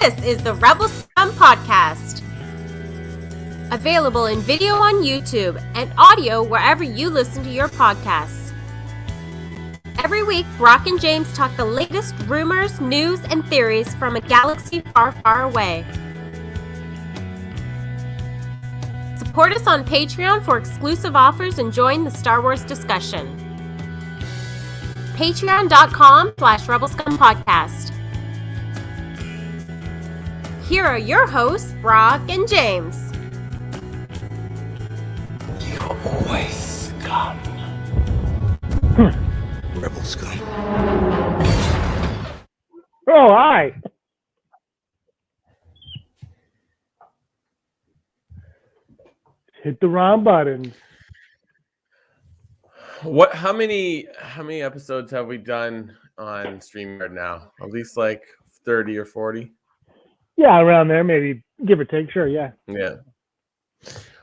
This is the Rebel Scum podcast. Available in video on YouTube and audio wherever you listen to your podcasts. Every week, Brock and James talk the latest rumors, news, and theories from a galaxy far, far away. Support us on Patreon for exclusive offers and join the Star Wars discussion. Patreon.com/RebelScumPodcast. Here are your hosts, Brock and James. You're always scum. Rebel scum. Oh, hi. Hit the wrong button. How many episodes have we done on StreamYard now? At least like 30 or 40? Yeah, around there, maybe give or take. Sure, yeah. Yeah.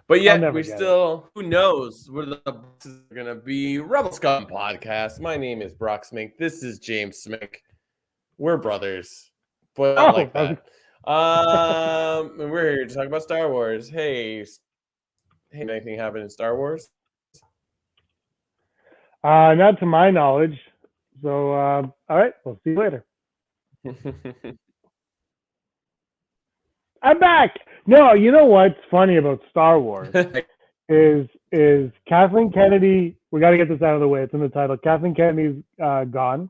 But yet we still, who knows where the bosses are going to be. Rebel Scum Podcast. My name is Brock Smink. This is James Smink. We're brothers. But I like that. And we're here to talk about Star Wars. Hey, anything happen in Star Wars? Not to my knowledge. So, all right, we'll see you later. I'm back. No, you know what's funny about Star Wars is Kathleen Kennedy. We got to get this out of the way. It's in the title. Kathleen Kennedy's gone.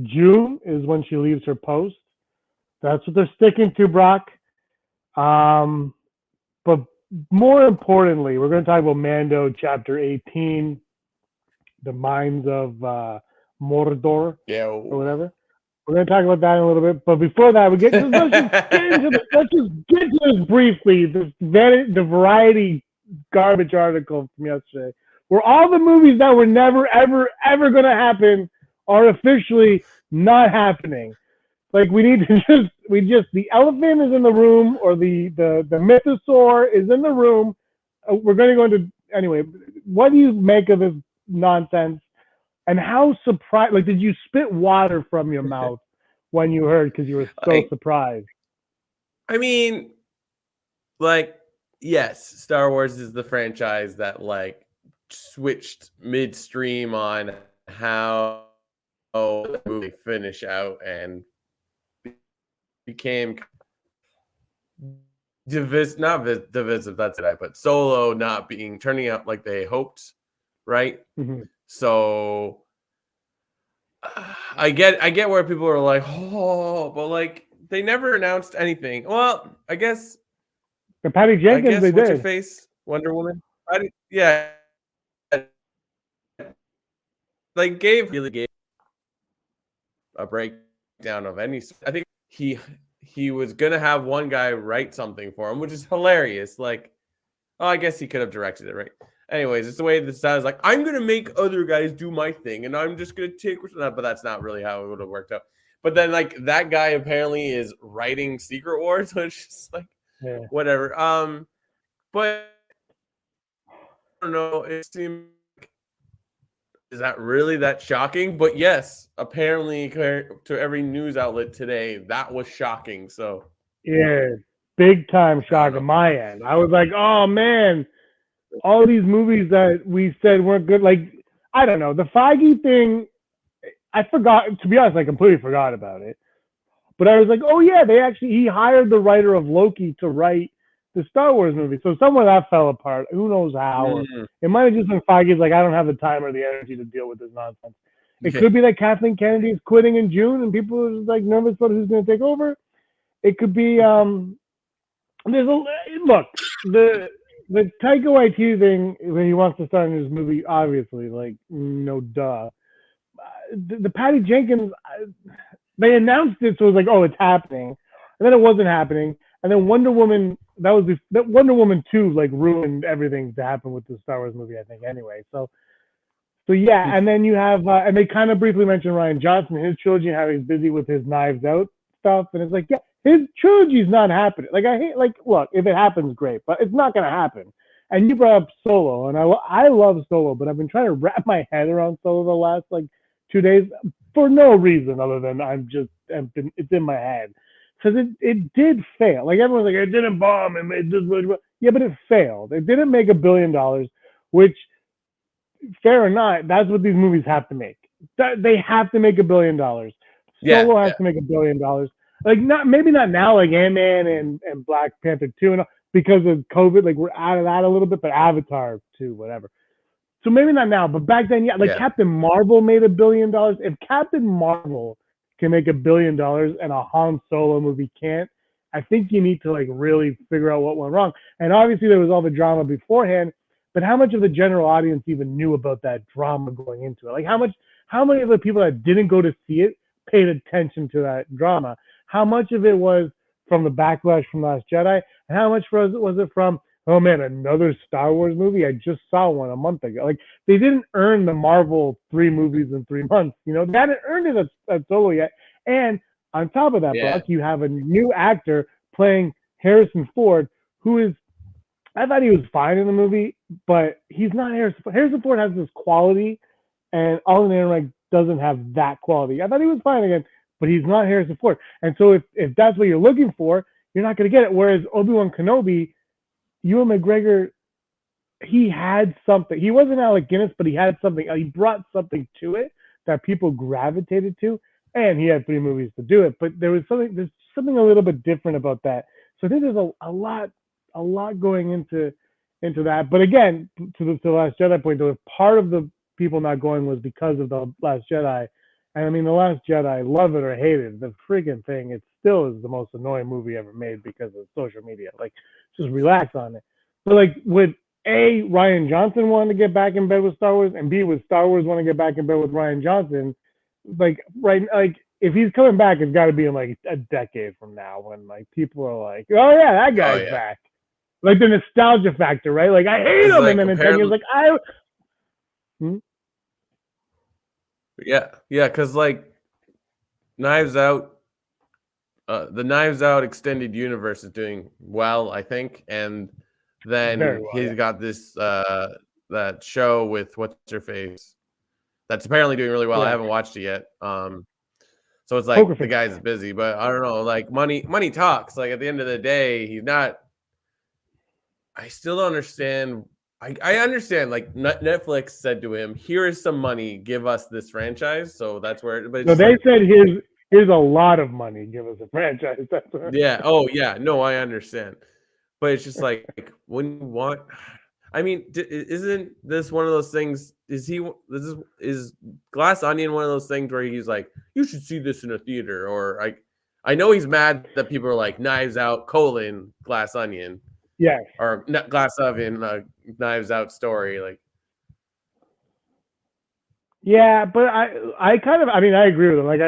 June is when she leaves her post. That's what they're sticking to, Brock. But more importantly, we're going to talk about Mando Chapter 18, the Mines of Mordor, or whatever. We're going to talk about that in a little bit, but before that, let's just get to this briefly. The Variety garbage article from yesterday, where all the movies that were never, ever, ever going to happen are officially not happening. Like the elephant is in the room, or the mythosaur is in the room. We're going to go into anyway. What do you make of this nonsense? And how surprised, did you spit water from your mouth when you heard, because you were so surprised? I mean, yes, Star Wars is the franchise that, switched midstream on how the movie finish out and became not divisive, that's it, but Solo not turning out like they hoped, right? Mm-hmm. So I get where people are like, but they never announced anything. Well, I guess the Patty Jenkins, they what's did. her face? Wonder Woman. Yeah. Gave a breakdown of any. I think he was gonna have one guy write something for him, which is hilarious. I guess he could have directed it, right? Anyways, it's the way this sounds. I'm going to make other guys do my thing, and I'm just going to take that. But that's not really how it would have worked out. But then, that guy apparently is writing Secret Wars, which is whatever. But I don't know. It seems is that really that shocking? But yes, apparently, to every news outlet today, that was shocking. So yeah, big time shock on my end. I was like, oh man. All these movies that we said weren't good, I don't know. The Feige thing, I forgot, to be honest, I completely forgot about it. But I was like, oh yeah, he hired the writer of Loki to write the Star Wars movie. So somewhere that fell apart. Who knows how? It might have just been Feige's I don't have the time or the energy to deal with this nonsense. It could be that Kathleen Kennedy is quitting in June and people are just nervous about who's going to take over. It could be, the Taika Waititi thing, when he wants to start in his movie, obviously, no duh. The Patty Jenkins, they announced it, so it was oh, it's happening. And then it wasn't happening. And then Wonder Woman, that Wonder Woman 2, ruined everything to happen with the Star Wars movie, I think, anyway. So yeah, and then you have, and they kind of briefly mentioned Rian Johnson, his trilogy, and how he's busy with his Knives Out stuff. And it's yeah. His trilogy's not happening. I hate, look, if it happens, great, but it's not going to happen. And you brought up Solo, and I love Solo, but I've been trying to wrap my head around Solo the last 2 days for no reason other than it's in my head. because it did fail. Like everyone's like, it didn't bomb and it did really well. Yeah, but it failed. It didn't make $1 billion, which, fair or not, that's what these movies have to make. They have to make $1 billion. Solo has to make $1 billion. Like maybe not now, like Ant-Man and Black Panther 2 and all, because of COVID, like we're out of that a little bit, but Avatar 2, whatever. So maybe not now, but back then, yeah, like Captain Marvel made $1 billion. If Captain Marvel can make $1 billion and a Han Solo movie can't, I think you need to like really figure out what went wrong. And obviously there was all the drama beforehand, but how much of the general audience even knew about that drama going into it? Like how many of the people that didn't go to see it paid attention to that drama? How much of it was from the backlash from Last Jedi? And how much was it from, oh man, another Star Wars movie? I just saw one a month ago. Like they didn't earn the Marvel 3 movies in 3 months. You know, they hadn't earned it at Solo yet. And on top of that, Brock, you have a new actor playing Harrison Ford, who is, I thought he was fine in the movie, but he's not Harrison Ford. Harrison Ford has this quality, and Alden Ehrenreich doesn't have that quality. I thought he was fine again, but he's not Harrison Ford. And so if that's what you're looking for, you're not going to get it. Whereas Obi-Wan Kenobi, Ewan McGregor, he had something. He wasn't Alec Guinness, but he had something. He brought something to it that people gravitated to, and he had 3 movies to do it. But there's something a little bit different about that. So I think there's a lot going into that. But again, to the Last Jedi point, though, part of the people not going was because of the Last Jedi. And I mean, the Last Jedi, love it or hate it, the freaking thing, it still is the most annoying movie ever made because of social media. Like, just relax on it. But like, would A, Ryan Johnson want to get back in bed with Star Wars, and B, would Star Wars want to get back in bed with Ryan Johnson? Like, right, like, if he's coming back, it's got to be in like a decade from now when like people are like, oh yeah, that guy's back. Like the nostalgia factor, right? Like I hate him, like, and then in 10 years, like Yeah, because like Knives Out, the Knives Out extended universe is doing well, I think, and then he's got this that show with what's her face that's apparently doing really well. I haven't watched it yet. So it's like the guy's busy, but I don't know. Like money talks. Like at the end of the day, he's not. I still don't understand. I understand. Like Netflix said to him, "Here is some money. Give us this franchise." So that's where. But so they said, "Here's a lot of money. Give us a franchise." That's where. Yeah. Oh yeah. No, I understand. But it's just like when you want. I mean, isn't this one of those things? Is Glass Onion one of those things where he's like, you should see this in a theater, or like, I know he's mad that people are like Knives Out : Glass Onion, or Glass Oven, Knives Out story, like. Yeah, but I kind of, I mean, I agree with him. Like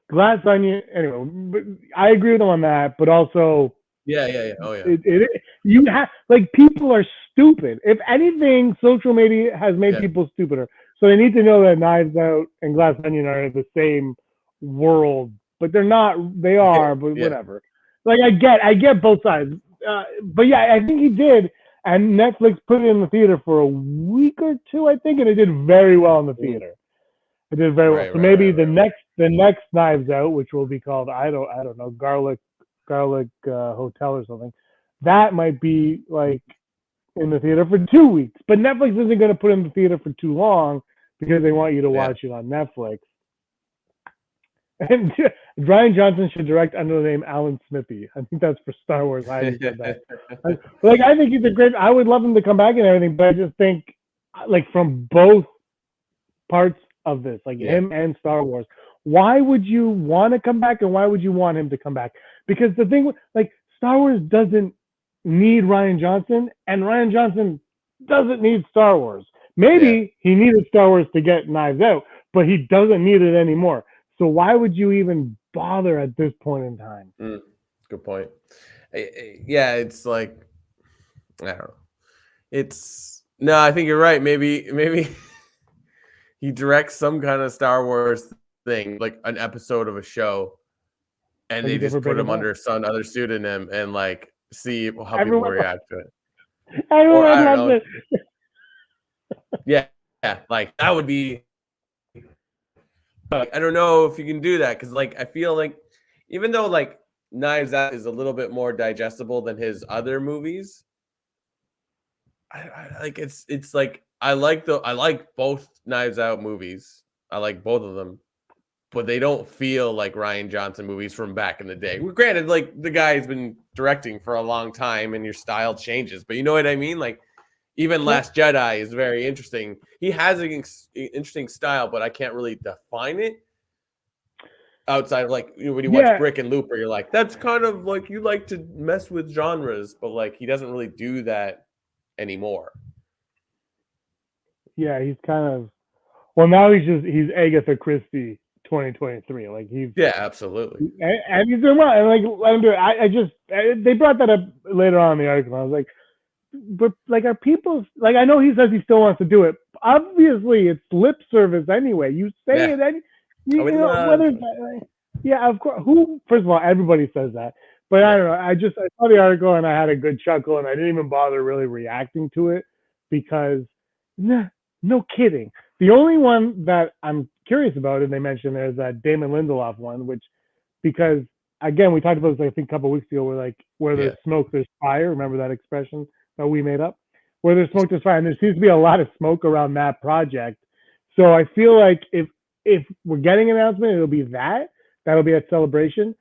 Glass Onion, anyway, but I agree with him on that, but also. Yeah. Oh yeah. You have like people are stupid. If anything, social media has made people stupider. So they need to know that Knives Out and Glass Onion are in the same world, but they're not. They are, but whatever. Like I get both sides. But yeah, I think he did, and Netflix put it in the theater for a week or 2, I think, and it did very well in the theater. It did very well. So maybe the next Knives Out, which will be called I don't know, Garlic Hotel or something, that might be like in the theater for 2 weeks. But Netflix isn't going to put it in the theater for too long because they want you to watch it on Netflix. And Ryan Johnson should direct under the name Alan Smithy. I think that's for Star Wars. I said that. Like I think he's a great. I would love him to come back and everything, but I just think like from both parts of this, like him and Star Wars, why would you want to come back and why would you want him to come back? Because the thing, like Star Wars doesn't need Ryan Johnson, and Ryan Johnson doesn't need Star Wars. Maybe he needed Star Wars to get Knives Out, but he doesn't need it anymore. So why would you even bother at this point in time? Good point. Yeah, it's like I don't know. I think you're right. Maybe he directs some kind of Star Wars thing, like an episode of a show, and they just put him under some other pseudonym and like see how people react to it. Everyone loves it. Yeah, like that would be. I don't know if you can do that because, like, I feel like even though like Knives Out is a little bit more digestible than his other movies. I like it's like I like both Knives Out movies. I like both of them, but they don't feel like Rian Johnson movies from back in the day. Well, granted, like the guy's been directing for a long time, and your style changes. But you know what I mean? Like even Last Jedi is very interesting. He has an interesting style, but I can't really define it. Outside of like when you watch Brick and Looper, you're like, that's kind of like you like to mess with genres, but like he doesn't really do that anymore. Yeah, he's kind of now he's Agatha Christie 2023. Like he's absolutely, and he's doing well. And like let him do it. They brought that up later on in the article. I was like, but like are people like I know he says he still wants to do it. Obviously, it's lip service anyway. You say it any. You know, whether of course. Who? First of all, everybody says that, but I don't know. I saw the article and I had a good chuckle, and I didn't even bother really reacting to it because, no kidding. The only one that I'm curious about, and they mentioned there's that Damon Lindelof one, which because again we talked about this I think a couple of weeks ago, where there's smoke, there's fire. Remember that expression that we made up? Where there's smoke, there's fire, and there seems to be a lot of smoke around that project. So I feel like if we're getting an announcement, it'll be that'll be at Celebration.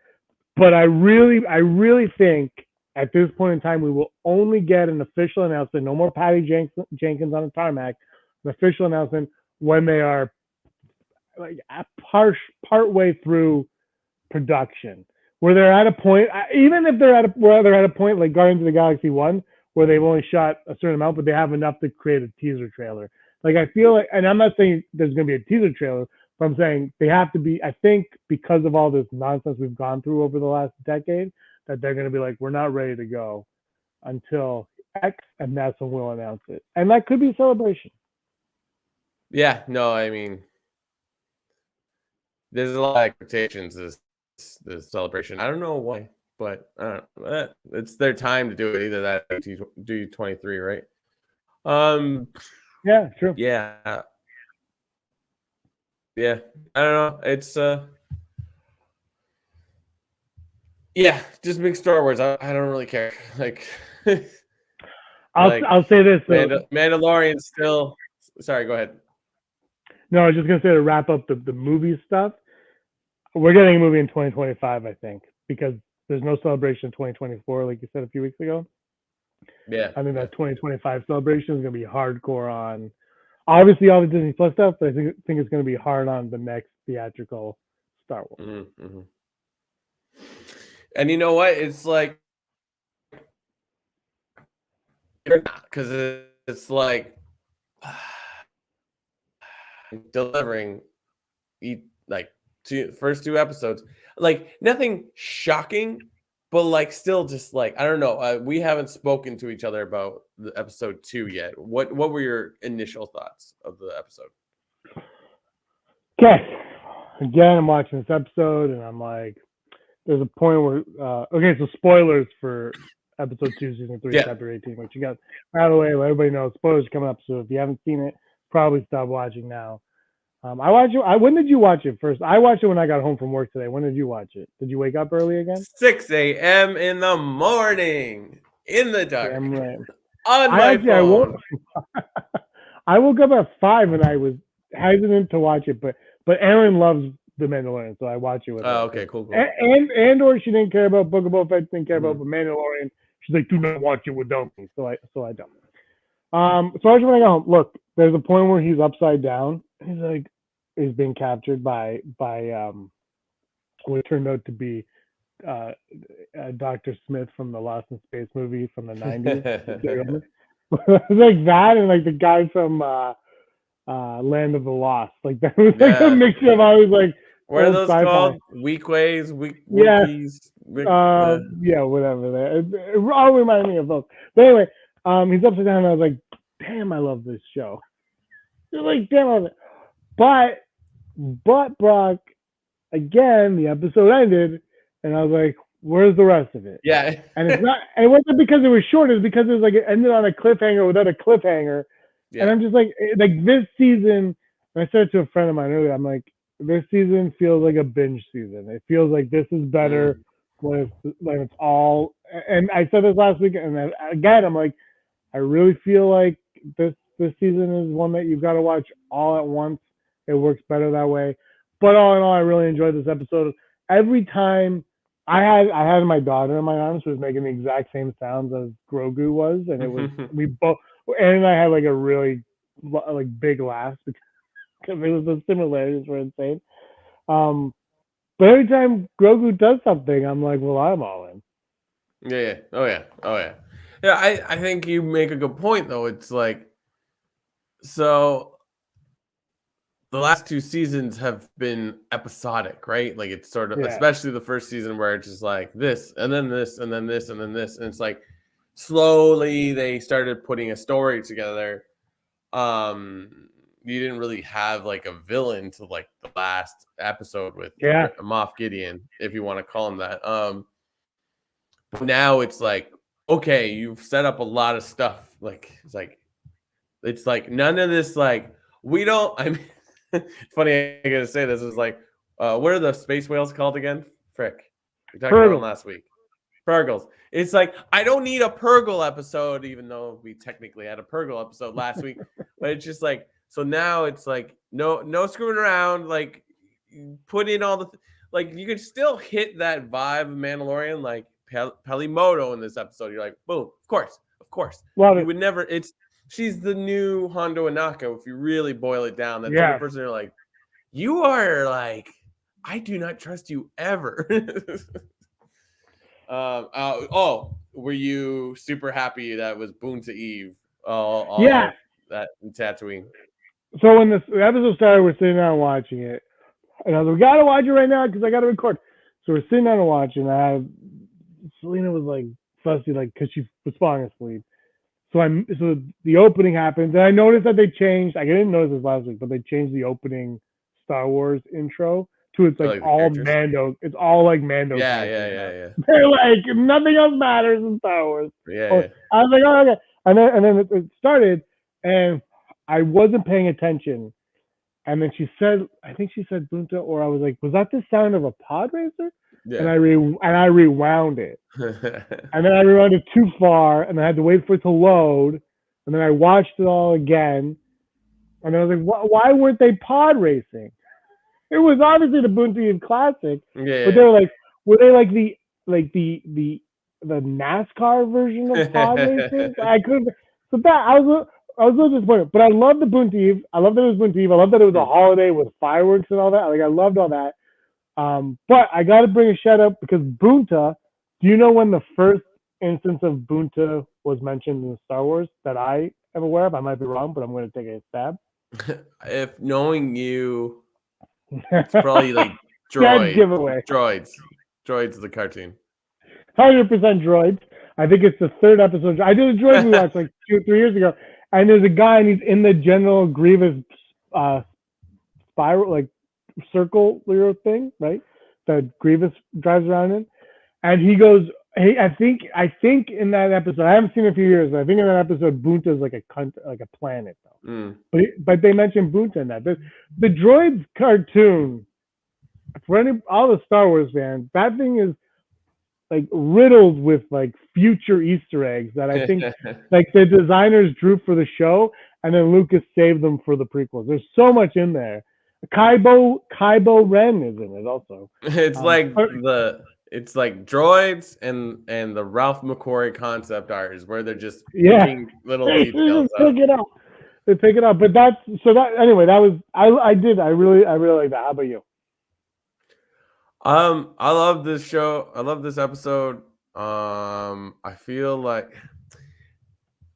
But I really think at this point in time, we will only get an official announcement, no more Patty Jenkins on the tarmac, an official announcement when they are like part way through production, where they're at a point, even if they're at a point like Guardians of the Galaxy 1, where they've only shot a certain amount, but they have enough to create a teaser trailer. Like I feel like, and I'm not saying there's going to be a teaser trailer, but I'm saying they have to be, I think because of all this nonsense we've gone through over the last decade, that they're going to be like, we're not ready to go until X, and that's when we'll announce it. And that could be Celebration. Yeah, no, I mean, there's a lot of expectations this Celebration. I don't know why, but it's their time to do it. Either that or do 23, right? Yeah, true. Yeah. I don't know. It's just big Star Wars. I don't really care. Like I'll say this. Mandalorian still. Sorry, go ahead. No, I was just gonna say to wrap up the movie stuff. We're getting a movie in 2025, I think, because there's no Celebration in 2024, like you said a few weeks ago. Yeah. I think that 2025 Celebration is gonna be hardcore on, obviously all the Disney Plus stuff, but I think it's gonna be hard on the next theatrical Star Wars. Mm-hmm. And you know what? It's like, because it's like delivering like first two episodes, like nothing shocking, but like still just like I don't know. We haven't spoken to each other about the episode 2 yet. What were your initial thoughts of the episode? Okay, again, I'm watching this episode and I'm like, there's a point where so spoilers for episode 2, season 3, chapter 18, which you got, by the way, let everybody know spoilers are coming up, so if you haven't seen it, probably stop watching now. I watched it. When did you watch it first? I watched it when I got home from work today. When did you watch it? Did you wake up early again? 6 a.m. in the morning, in the dark. Damn right. On my phone. I woke up at 5 and I was hesitant to watch it, but Aaron loves The Mandalorian, so I watch it with her. Oh, okay, cool. And or she didn't care about Book of Boba Fett, didn't care about The Mandalorian. She's like, do not watch it without me. So I don't. So I was when I got home. Look, there's a point where he's upside down. He's being captured by what turned out to be Dr. Smith from the Lost in Space movie from the 90s. Like that, and like the guy from Land of the Lost. Like that was like a mixture of always like. What are those called? Weekways, Weekies? Yeah, whatever. It all reminded me of those. But anyway, he's upside down, and I was like, damn, I love this show. You're like, damn, I love it. But Brock, again, the episode ended, and I was like, where's the rest of it? Yeah. And it's not, and it wasn't because it was short, it's because it was like it ended on a cliffhanger without a cliffhanger. Yeah. And I'm just like this season, and I said it to a friend of mine earlier, I'm like, this season feels like a binge season. It feels like this is better when it's all. And I said this last week, and then, again, I'm like, I really feel like this season is one that you've got to watch all at once. It works better that way. But all in all, I really enjoyed this episode. Every time I had my daughter in my arms who was making the exact same sounds as Grogu was, and it was we both, Aaron and I had like a really like big laugh because it was the similarities were insane. But every time Grogu does something, I'm like, well, I'm all in. Yeah. Oh yeah. Yeah, I think you make a good point though. It's like, so the last 2 seasons have been episodic, right? Like it's sort of, especially the first season where it's just like this and then this and then this and then this, and it's like slowly they started putting a story together. You didn't really have like a villain to like the last episode with Moff Gideon, if you want to call him that. But now it's like, okay, you've set up a lot of stuff. Like it's like none of this. Like we don't. I mean, it's funny I gotta say this. Is like, what are the space whales called again? Frick, we talked about them last week. Purgles. It's like I don't need a Purgle episode, even though we technically had a Purgle episode last week. But it's just like, so now it's like no screwing around. Like put in all the like you could still hit that vibe of Mandalorian, like Pelimoto in this episode. You're like, boom, of course. You would never. She's the new Hondo Anaka. If you really boil it down, that's the only person you're like, you are like, I do not trust you ever. Were you super happy that was Boonta Eve? That in Tatooine. So when the episode started, we're sitting down watching it, and I was like, we gotta watch it right now because I gotta record. So we're sitting down and watching. Selena was like fussy, like because she was falling asleep. So the opening happens, and I noticed that they changed. I didn't notice this last week, but they changed the opening Star Wars intro to it's like all Mando. It's all like Mando. Yeah. They're like nothing else matters in Star Wars. Yeah. I was like, oh, okay. And then it started, and I wasn't paying attention. And then I think she said Bunta, or I was like, was that the sound of a pod racer? Yeah. And I rewound it. And then I rewound it too far, and I had to wait for it to load. And then I watched it all again. And I was like, why weren't they pod racing? It was obviously the Bunta Classic. Yeah. But were they like the NASCAR version of pod racing? I couldn't. So that I was a little disappointed. But I love the Bunta Eve. I love that it was Bunta Eve. I love that it was a holiday with fireworks and all that. Like I loved all that. But I got to bring a shout out because Bunta. Do you know when the first instance of Bunta was mentioned in Star Wars that I am aware of? I might be wrong, but I'm going to take a stab. If knowing you, it's probably like droids. Droids is the cartoon. 100% droids. I think it's the third episode. I did a droid we watched like 2 or 3 years ago, and there's a guy and he's in the General Grievous spiral, like circle thing, right? That Grievous drives around in, and he goes, "Hey, I think in that episode, I haven't seen it in a few years, but I think in that episode, Bunta is like a planet, though. But they mentioned Bunta in that. The droids cartoon, for all the Star Wars fans, that thing is like riddled with like future Easter eggs that I think like the designers drew for the show, and then Lucas saved them for the prequels. There's so much in there. Kybo Ren is in it also. It's it's like droids and the Ralph McQuarrie concept art is where they're just picking little details out. They pick it up. But anyway, that was I really like that. How about you? I love this show. I love this episode. I feel like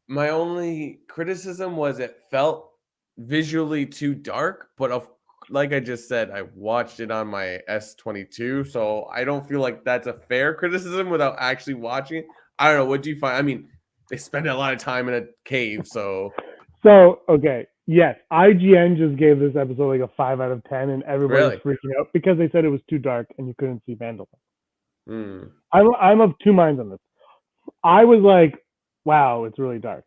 my only criticism was it felt visually too dark, but like I just said, I watched it on my S22, so I don't feel like that's a fair criticism without actually watching it. I don't know. What do you find? I mean, they spend a lot of time in a cave, so. Okay. Yes, IGN just gave this episode like a 5 out of 10, and everybody's freaking out because they said it was too dark and you couldn't see Mandalorian. I'm of two minds on this. I was like, wow, it's really dark.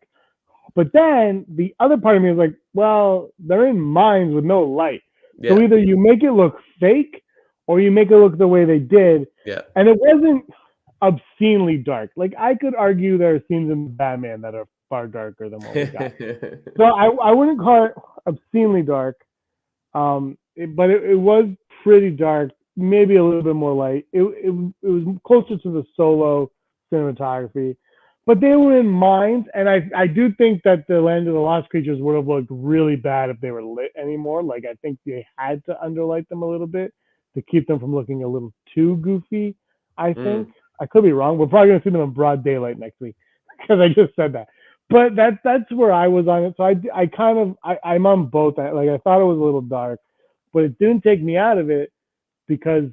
But then the other part of me is like, well, they're in mines with no light. Yeah. So either you make it look fake or you make it look the way they did. Yeah. And it wasn't obscenely dark. Like, I could argue there are scenes in Batman that are far darker than what we got. So I wouldn't call it obscenely dark, but it was pretty dark, maybe a little bit more light. It was closer to the Solo cinematography, but they were in mines, and I do think that the Land of the Lost Creatures would have looked really bad if they were lit anymore. Like, I think they had to underlight them a little bit to keep them from looking a little too goofy, I think. I could be wrong. We're probably going to see them in broad daylight next week because I just said that. But that's where I was on it. So I'm on both. Like, I thought it was a little dark, but it didn't take me out of it because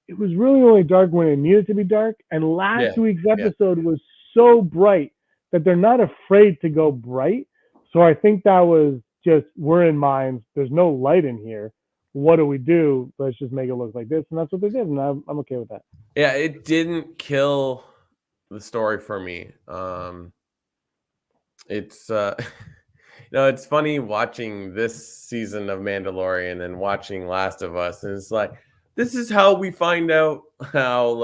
it was really only dark when it needed to be dark. And last week's episode was so bright that they're not afraid to go bright. So I think that was just, we're in mines. There's no light in here. What do we do? Let's just make it look like this. And that's what they did. And I'm okay with that. Yeah, it didn't kill the story for me. It's it's funny watching this season of Mandalorian and watching Last of Us, and it's like, this is how we find out how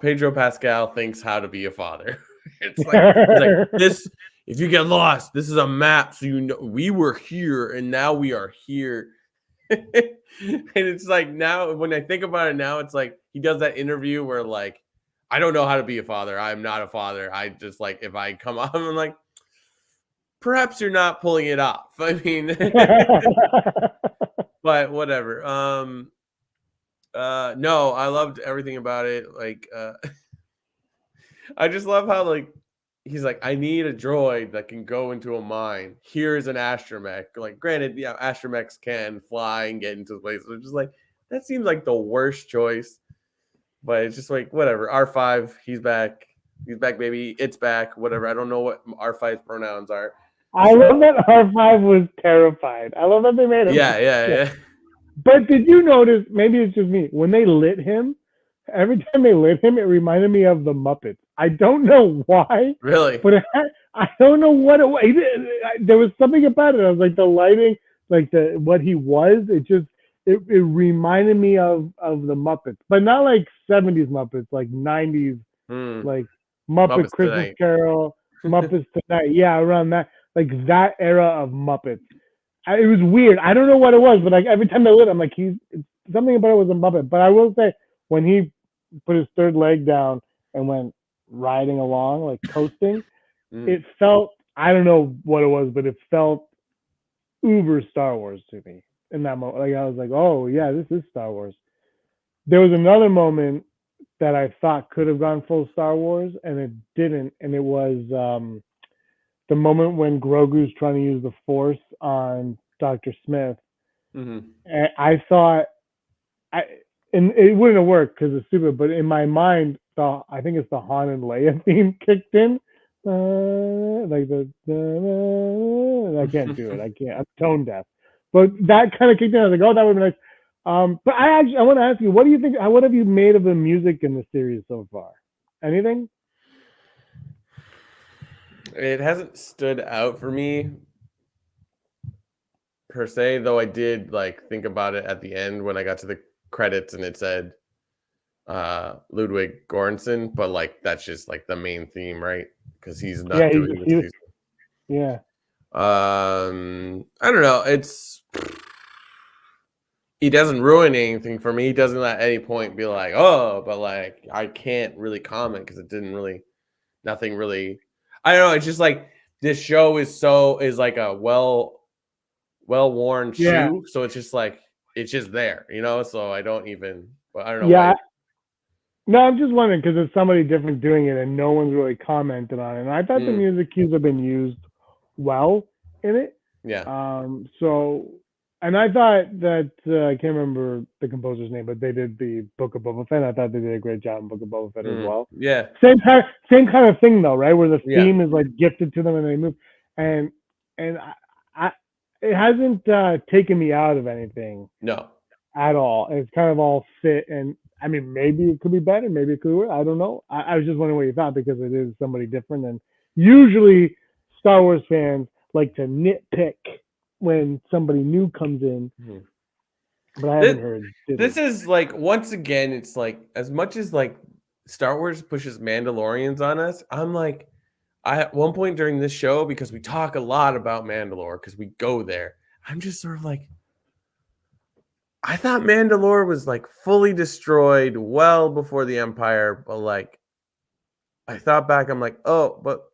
Pedro Pascal thinks how to be a father. It's like this. If you get lost, this is a map, so you know we were here and now we are here. And it's like, now when I think about it now, it's like he does that interview where like, I don't know how to be a father. I'm not a father. I just like, if I come up, I'm like, perhaps you're not pulling it off. I mean, but whatever. No, I loved everything about it. Like, I just love how like he's like, I need a droid that can go into a mine. Here's an astromech. Like, granted, yeah, astromechs can fly and get into places. It's just like, that seems like the worst choice. But it's just like, whatever. R5, he's back. He's back, baby. It's back. Whatever. I don't know what R5's pronouns are. I love that R5 was terrified. I love that they made him. Yeah. But did you notice, maybe it's just me, when they lit him, every time they lit him, it reminded me of the Muppets. I don't know why. Really? But I don't know what it was. There was something about it. I was like, the lighting, like what he was, it reminded me of the Muppets. But not like 70s Muppets, like 90s, like Muppet Christmas Tonight. Carol, Muppets Tonight. Yeah, around that. Like that era of Muppets. It was weird. I don't know what it was, but like every time they lit, I'm like, something about it was a Muppet. But I will say, when he put his third leg down and went riding along, like coasting, it felt, I don't know what it was, but it felt uber Star Wars to me in that moment. Like, I was like, oh yeah, this is Star Wars. There was another moment that I thought could have gone full Star Wars, and it didn't. And it was the moment when Grogu's trying to use the Force on Dr. Smith. And I thought, and it wouldn't have worked because it's stupid, but in my mind, I think it's the Han and Leia theme kicked in. Like I can't do it. I can't. I'm tone deaf. But that kind of kicked in. I was like, oh, that would be nice. But I want to ask you, what do you think? What have you made of the music in the series so far? Anything? It hasn't stood out for me per se, though I did like think about it at the end when I got to the credits and it said Ludwig Göransson, but like that's just like the main theme, right? Because he's not doing this season. Yeah. I don't know. He doesn't ruin anything for me. He doesn't at any point be like, oh, but like I can't really comment because nothing really. I don't know. It's just like this show is like a well-worn shoe, so it's just like it's just there, you know. So I don't even. But I don't know. Yeah. No, I'm just wondering because it's somebody different doing it, and no one's really commented on it. And I thought the music cues have been used well in it. Yeah. So, and I thought that I can't remember the composer's name, but they did the Book of Boba Fett. I thought they did a great job in Book of Boba Fett as well. Yeah. Same kind of thing though, right? Where the theme is like gifted to them and they move, and I it hasn't taken me out of anything. No. At all. It's kind of all fit, and I mean, maybe it could be better, maybe it could be worse. I don't know. I was just wondering what you thought because it is somebody different, and usually Star Wars fans like to nitpick when somebody new comes in. But I haven't heard. This is like, once again, it's like, as much as like Star Wars pushes Mandalorians on us, I'm like, at one point during this show, because we talk a lot about Mandalore, because we go there, I'm just sort of like, I thought Mandalore was like fully destroyed well before the Empire, but like, I thought back, I'm like, oh, but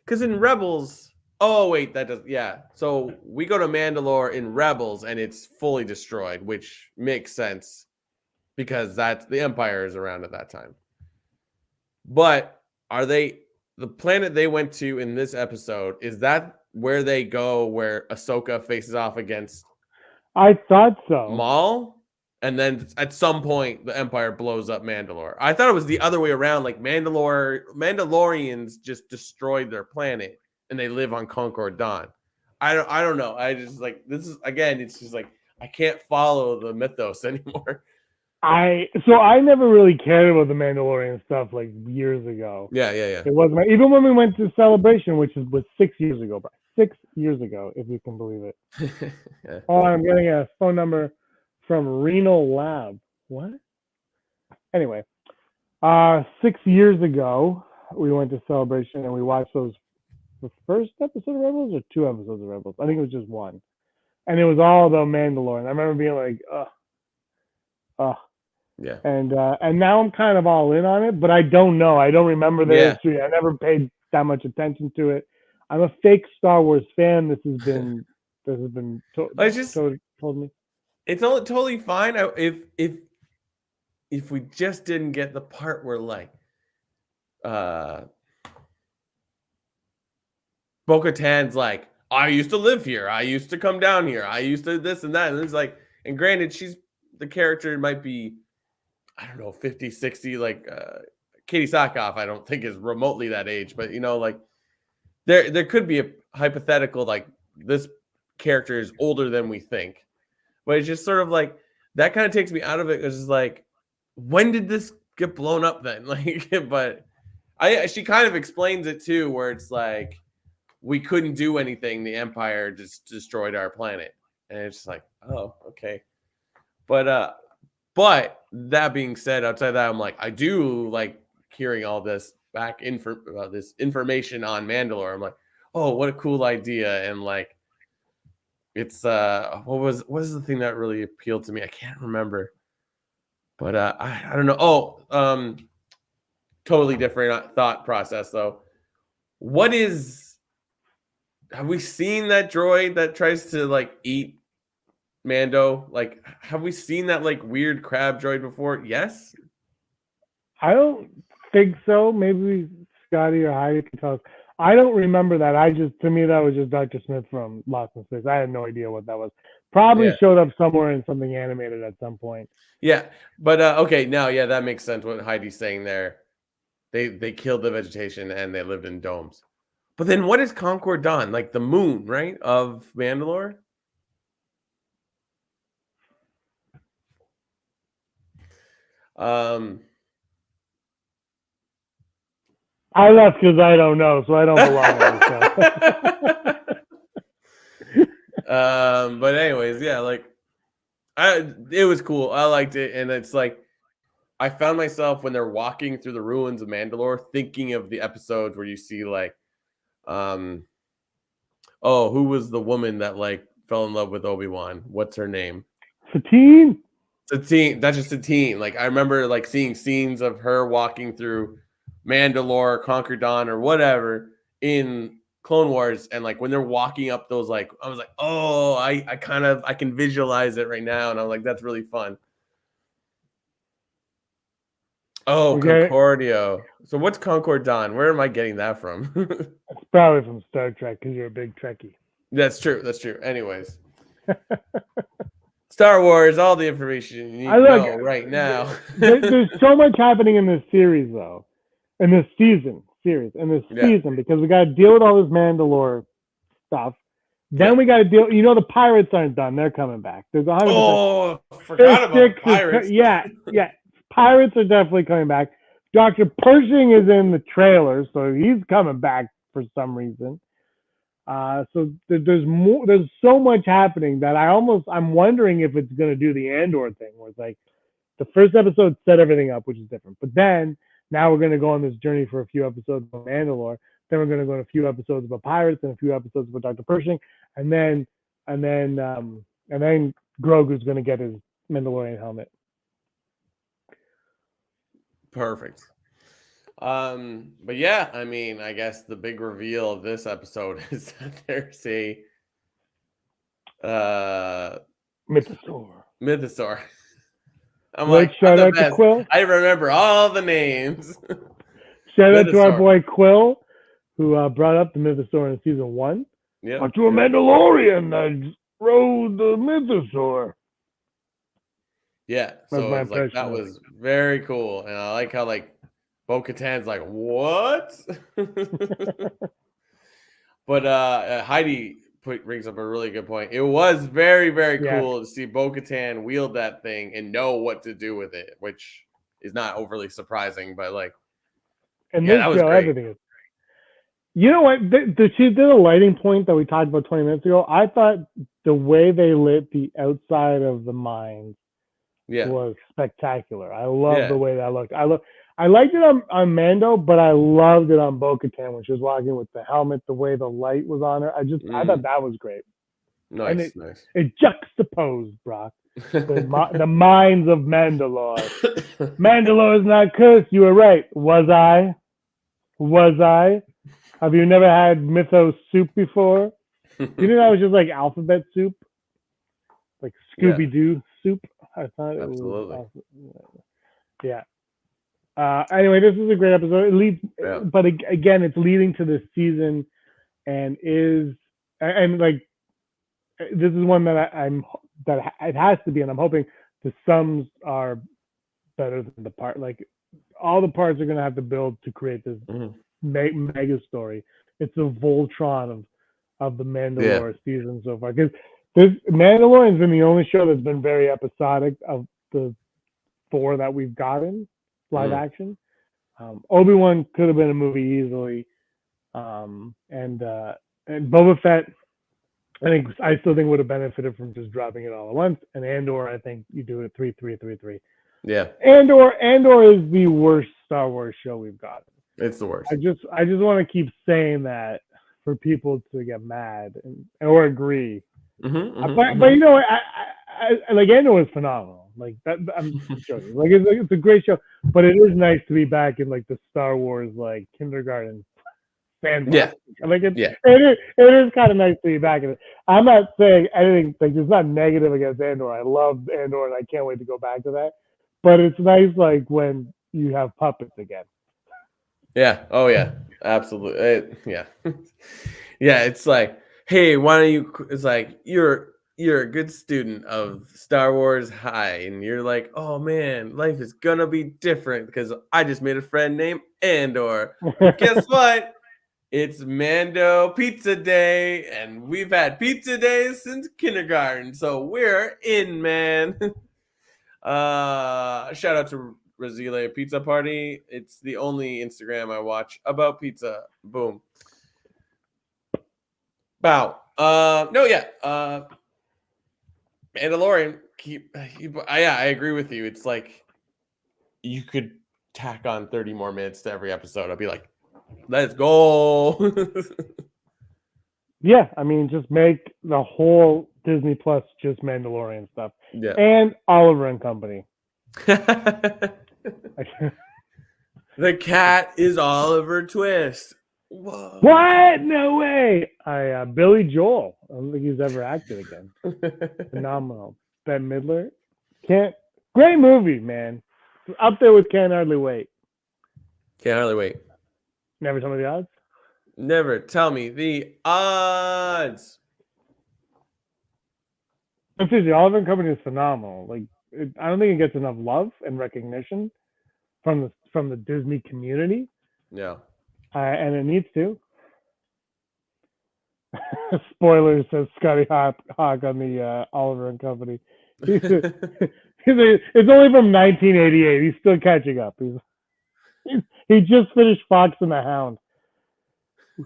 because in Rebels, oh wait, that does, yeah. So we go to Mandalore in Rebels, and it's fully destroyed, which makes sense because that's the Empire is around at that time. But are they the planet they went to in this episode? Is that where they go, where Ahsoka faces off against? I thought so. Maul, and then at some point the Empire blows up Mandalore. I thought it was the other way around. Like Mandalorians just destroyed their planet, and they live on Concord Dawn. I don't know. I just like, this is, again, it's just like I can't follow the mythos anymore. I never really cared about the Mandalorian stuff like years ago. Yeah. It wasn't even when we went to Celebration, which was 6 years ago, bro. 6 years ago, if you can believe it. Yeah. Oh, I'm getting a phone number from Renal Lab. What? Anyway, 6 years ago, we went to Celebration and we watched the first episode of Rebels or 2 episodes of Rebels. I think it was just 1. And it was all about Mandalorian. I remember being like, Yeah. And now I'm kind of all in on it, but I don't know. I don't remember the history. I never paid that much attention to it. I'm a fake Star Wars fan. This has been told me. It's all totally fine. If we just didn't get the part where like Bo-Katan's like, I used to live here, I used to come down here, I used to this and that, and it's like, and granted, the character might be, I don't know, 50, 60, like Katie Sackhoff, I don't think is remotely that age, but you know, like there could be a hypothetical like this character is older than we think, but it's just sort of like that kind of takes me out of it. It's just like, when did this get blown up then? Like, but she kind of explains it too, where it's like, we couldn't do anything, the Empire just destroyed our planet, and it's just like, oh, okay. But that being said, outside that, I'm like, I do like hearing all this this information on Mandalore. I'm like, oh, what a cool idea. And like, it's what was the thing that really appealed to me? I can't remember, but I don't know. Totally different thought process though. Have we seen that droid that tries to like eat Mando? Like, have we seen that like weird crab droid before? Yes. I don't think so. Maybe Scotty or Heidi can tell us. I don't remember that. To me, that was just Dr. Smith from Lost in Space. I had no idea what that was. Probably showed up somewhere in something animated at some point. Yeah, but okay, now that makes sense. What Heidi's saying there, they killed the vegetation and they lived in domes. But then, what is Concord Dawn? Like the moon, right, of Mandalore? I left because I don't know, so I don't belong on the show. But anyways, yeah, like it was cool. I liked it, and it's like I found myself when they're walking through the ruins of Mandalore thinking of the episodes where you see like, who was the woman that like fell in love with Obi-Wan? What's her name? Satine. That's just Satine. Like I remember like seeing scenes of her walking through Mandalore, Concord Dawn, or whatever in Clone Wars, and like when they're walking up those, like I was like, oh, I can visualize it right now, and I'm like, that's really fun. Oh, okay. Concordio. So what's Concord Dawn? Where am I getting that from? It's probably from Star Trek because you're a big Trekkie. That's true. Anyways. Star Wars, all the information you need to know right now. There's so much happening in this series, though. In this season, because we got to deal with all this Mandalore stuff. Then we got to deal. The pirates aren't done; they're coming back. There's 100%. Oh, forgot about pirates. Yeah, pirates are definitely coming back. Dr. Pershing is in the trailer, so he's coming back for some reason. So there's more. There's so much happening that I'm wondering if it's gonna do the Andor thing, where it's like the first episode set everything up, which is different. But then now we're gonna go on this journey for a few episodes of Mandalore. Then we're gonna go on a few episodes about pirates and a few episodes about Dr. Pershing, and then Grogu's gonna get his Mandalorian helmet. Perfect. But yeah, I mean, I guess the big reveal of this episode is that there's a Mythosaur. I'm like, shout out to Quill. I remember all the names. Shout out to our boy Quill, who brought up the Mythosaur in season 1. Yeah. To a Mandalorian that rode the Mythosaur. Yeah, so it was like, that was very cool, and I like how like Bo-Katan's like, what? But Heidi brings up a really good point. It was very, very cool to see Bo-Katan wield that thing and know what to do with it, which is not overly surprising, but like, and that was great. Everything is. You know what? She did a lighting point that we talked about 20 minutes ago. I thought the way they lit the outside of the mines was spectacular. I love the way that looked. I liked it on Mando, but I loved it on Bo-Katan when she was walking with the helmet, the way the light was on her. I thought that was great. Nice. It juxtaposed, Brock, the mines of Mandalore. Mandalore is not cursed. You were right. Was I? Have you never had mythos soup before? You know that was just like alphabet soup? Like Scooby-Doo soup? I thought it was anyway, this is a great episode. It leads, but again, it's leading to this season, and like this is one that it has to be, and I'm hoping the sums are better than the part. Like all the parts are going to have to build to create this mega story. It's a Voltron of the Mandalore season so far, because Mandalorian's been the only show that's been very episodic of the 4 that we've gotten live action. Obi-Wan could have been a movie easily, and Boba Fett, I still think would have benefited from just dropping it all at once. And Andor, I think you do it 3-3-3-3. Yeah. Andor is the worst Star Wars show we've got. It's the worst. I just want to keep saying that for people to get mad or agree. But you know, I like Andor is phenomenal. Like that, I'm joking. Like it's a great show, but it is nice to be back in like the Star Wars like kindergarten sandbox. Yeah, like it is kind of nice to be back in it. I'm not saying anything like it's not negative against Andor. I love Andor and I can't wait to go back to that. But it's nice like when you have puppets again. Yeah. Oh yeah. Absolutely. Yeah. Yeah. It's like, hey, why don't you? It's like you're a good student of Star Wars High, and you're like, oh man, life is gonna be different because I just made a friend named Andor. Guess what? It's Mando Pizza Day, and we've had pizza days since kindergarten, so we're in, man. Shout out to Razile Pizza Party. It's the only Instagram I watch about pizza. Boom. Bow. Mandalorian. I agree with you. It's like you could tack on 30 more minutes to every episode. I'd be like, let's go. Yeah, I mean, just make the whole Disney Plus just Mandalorian stuff. Yeah. And Oliver and Company. The cat is Oliver Twist. Whoa. What? No way. Billy Joel. I don't think he's ever acted again. Phenomenal. Ben Midler. Great movie, man. Up there with Can't Hardly Wait. Can't Hardly Wait. Never Tell Me the Odds? Never Tell Me the Odds. Seriously, Oliver and Company is phenomenal. Like, I don't think it gets enough love and recognition from the Disney community. Yeah. And it needs to. Spoilers, says Scotty Hawk on the Oliver and Company. It's only from 1988. He's still catching up. He just finished Fox and the Hound.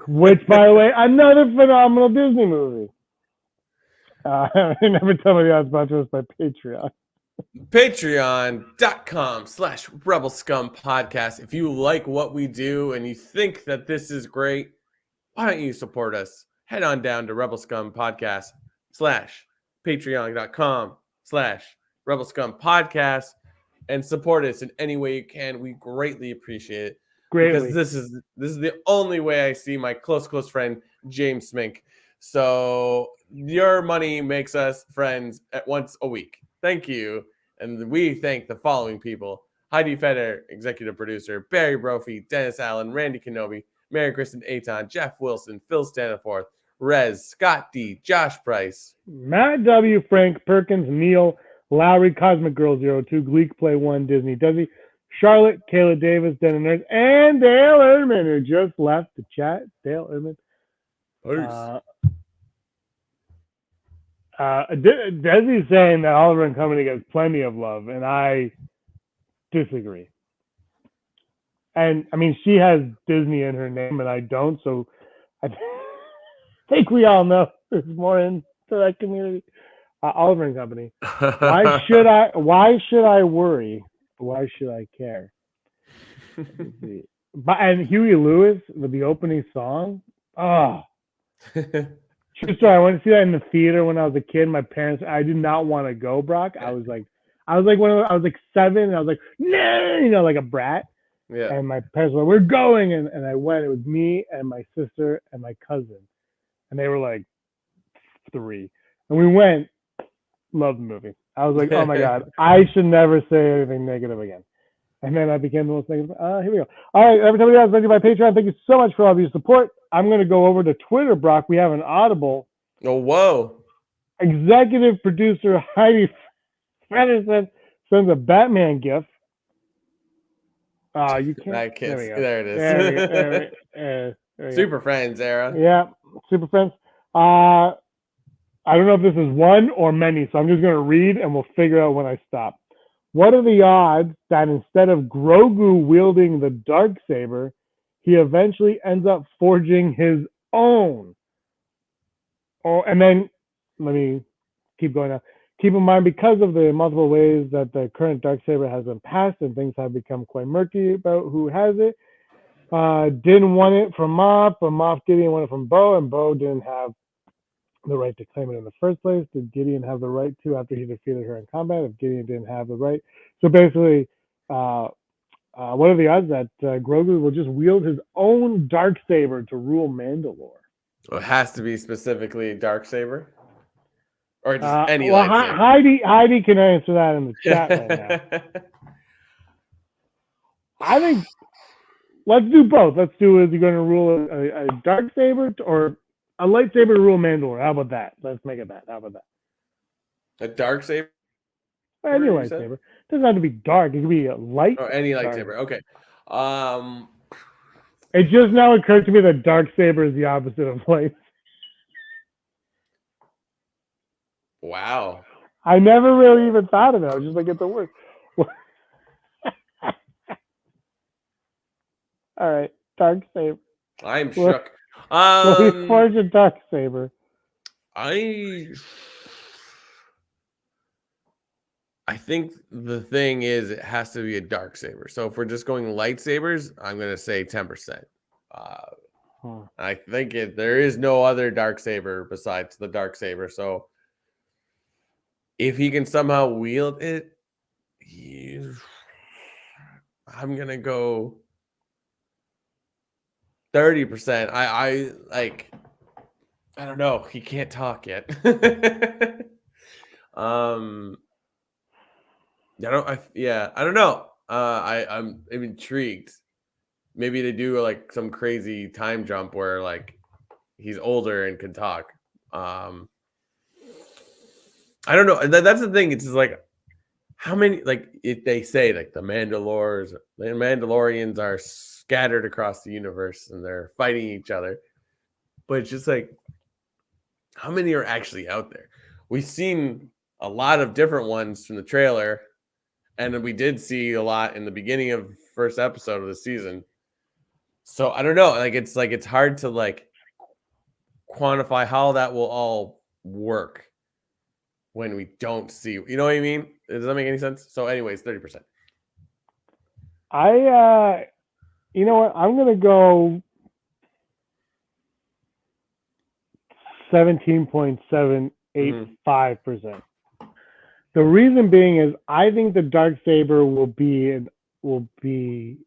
Which, by the way, another phenomenal Disney movie. Never tell me that's sponsored us by Patreon. Patreon.com/Rebel Scum Podcast. If you like what we do and you think that this is great, why don't you support us? Head on down to Rebel Scum Podcast /Patreon.com/Rebel Scum Podcast and support us in any way you can. We greatly appreciate it. Greatly. Because this is the only way I see my close friend James Smink. So your money makes us friends at once a week. Thank you. And we thank the following people: Heidi Feder, executive producer; Barry Brophy, Dennis Allen, Randy Kenobi, Mary Kristen Aton, Jeff Wilson, Phil Staniforth, Rez, Scott D, Josh Price, Matt W, Frank Perkins, Neil Lowry, Cosmic Girl 02, Gleek Play 1, Disney Desi, Charlotte, Kayla Davis, Dennis Nurse, and Dale Erdman, who just left the chat. Dale Erdman. Desi's saying that Oliver and Company gets plenty of love, and I disagree. And I mean, she has Disney in her name, and I don't. So I think we all know there's more into that community. Oliver and Company. Why should I worry? Why should I care? And Huey Lewis with the opening song. Oh. True story. I went to see that in the theater when I was a kid. My parents, I did not want to go, Brock. I was like 7, and I was like, no, like a brat. Yeah. And my parents were like, we're going, and I went. It was me and my sister and my cousin, and they were like 3, and we went. Loved the movie. I was like, oh my god, I should never say anything negative again. And then I became the most negative. Here we go. All right, every time we thank you by Patreon. Thank you so much for all of your support. I'm going to go over to Twitter, Brock. We have an Audible. Oh, whoa. Executive producer Heidi Frederickson sends a Batman gift. You can't. I can't. There it is. There Super Friends era. Yeah, Super Friends. I don't know if this is one or many, so I'm just going to read and we'll figure out when I stop. What are the odds that instead of Grogu wielding the Darksaber, he eventually ends up forging his own? Oh, and then let me keep going now. Keep in mind, because of the multiple ways that the current Darksaber has been passed and things have become quite murky about who has it, didn't want it from Moff, but Moff Gideon wanted it from Bo, and Bo didn't have the right to claim it in the first place. Did Gideon have the right to after he defeated her in combat? If Gideon didn't have the right, so basically, what are the odds that Grogu will just wield his own Darksaber to rule Mandalore? Well, it has to be specifically Darksaber, or just any lightsaber. Heidi can answer that in the chat right now. I think let's do both. Let's do: is he going to rule a Darksaber or a lightsaber to rule Mandalore? How about that? Let's make it that. How about that? A Darksaber? Any lightsaber. It doesn't have to be dark. It could be a light. Or any lightsaber. Okay. It just now occurred to me that Darksaber is the opposite of light. Wow. I never really even thought of it. I was just like, it's a word. All right. Darksaber. I'm shook. We forge a Darksaber. I think the thing is it has to be a Darksaber. So if we're just going lightsabers, I'm going to say 10%. I think there is no other Darksaber besides the Darksaber. So if he can somehow wield it, I'm going to go 30%. I don't know. He can't talk yet. I don't know. I'm intrigued. Maybe they do like some crazy time jump where like he's older and can talk. I don't know. That's the thing. It's just like how many, like if they say like the Mandalorians are scattered across the universe and they're fighting each other, but it's just like how many are actually out there? We've seen a lot of different ones from the trailer, and we did see a lot in the beginning of the first episode of the season. So I don't know. Like it's hard to like quantify how that will all work when we don't see. You know what I mean? Does that make any sense? So, anyways, 30%. You know what? I'm gonna go 17.785%. The reason being is I think the Darksaber will be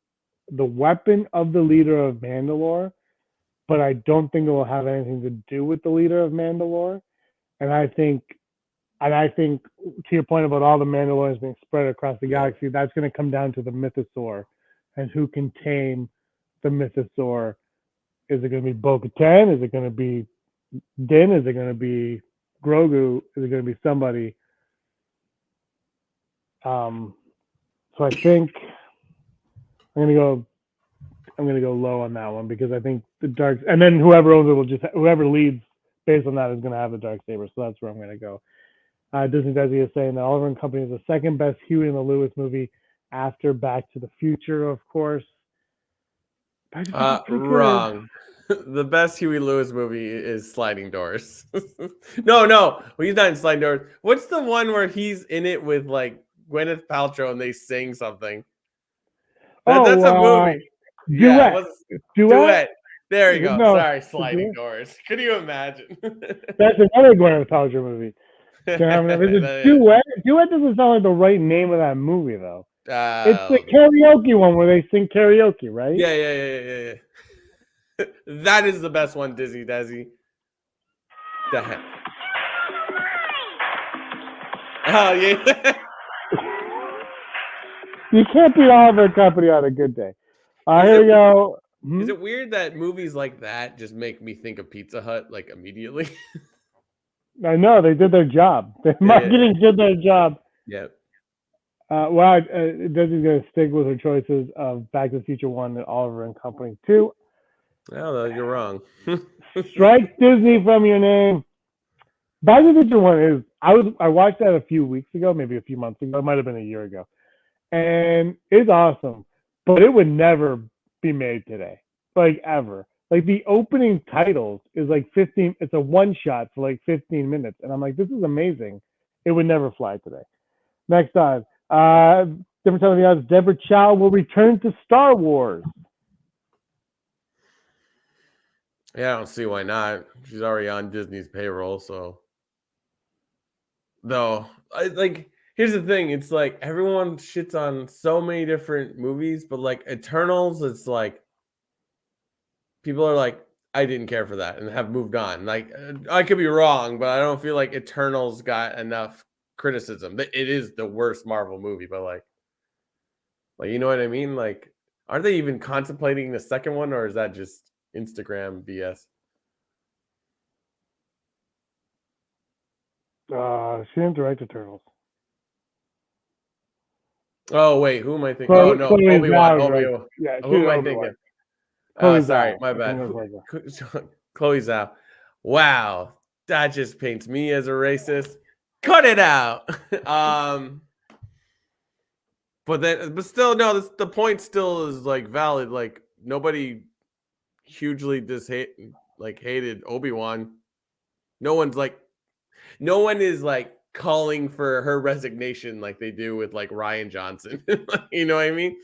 the weapon of the leader of Mandalore, but I don't think it will have anything to do with the leader of Mandalore. And I think to your point about all the Mandalorians being spread across the galaxy, that's going to come down to the Mythosaur and who can tame the Mythosaur. Is it going to be Bo-Katan? Is it going to be Din? Is it going to be Grogu? Is it going to be somebody? So I think I'm gonna go low on that one because I think the dark, and then whoever owns it will just whoever leads based on that is gonna have the Darksaber. So that's where I'm gonna go. Disney Desi is saying that Oliver and Company is the second best Huey and the Lewis movie after Back to the Future, of course. Wrong. The best Huey Lewis movie is Sliding Doors. No, well, he's not in Sliding Doors. What's the one where he's in it with like Gwyneth Paltrow and they sing something? That's a movie. Duet. Yeah, Duet. There you go. No, sorry, Sliding Doors. Could you imagine? That's another Gwyneth Paltrow movie. Duet. Duet doesn't sound like the right name of that movie though. It's the karaoke one where they sing karaoke, right? Yeah. That is the best one, Dizzy Desi. The heck. Oh yeah. You can't beat Oliver Company on a good day. Here we go. Is it weird that movies like that just make me think of Pizza Hut like immediately? I know they did their job. The marketing did their job. Yeah. Well, Desi's going to stick with her choices of Back to the Future 1 and Oliver and Company 2. Well, you're wrong. Strike Disney from your name. Back to the Future 1 is I watched that a few weeks ago, maybe a few months ago. It might have been a year ago. And it's awesome. But it would never be made today. Like ever. Like the opening titles is like 15, it's a one shot for like 15 minutes. And I'm like, this is amazing. It would never fly today. Next on. Different time of the odds, Deborah Chow will return to Star Wars. Yeah, I don't see why not. She's already on Disney's payroll, so. Though, here's the thing. It's like everyone shits on so many different movies, but like Eternals, it's like people are like, I didn't care for that and have moved on. Like, I could be wrong, but I don't feel like Eternals got enough criticism. It is the worst Marvel movie, but like you know what I mean? Like, are they even contemplating the second one, or is that just Instagram BS? She didn't direct Eternals. Oh wait, who am I thinking? Oh no, Obi-Wan. Yeah, who am I thinking? Oh, sorry, my bad. Chloe Zhao. Wow, that just paints me as a racist. Cut it out. But still, no. The point still is like valid. Like nobody hugely hated Obi-Wan. No one is like calling for her resignation like they do with like Rian Johnson. You know what I mean?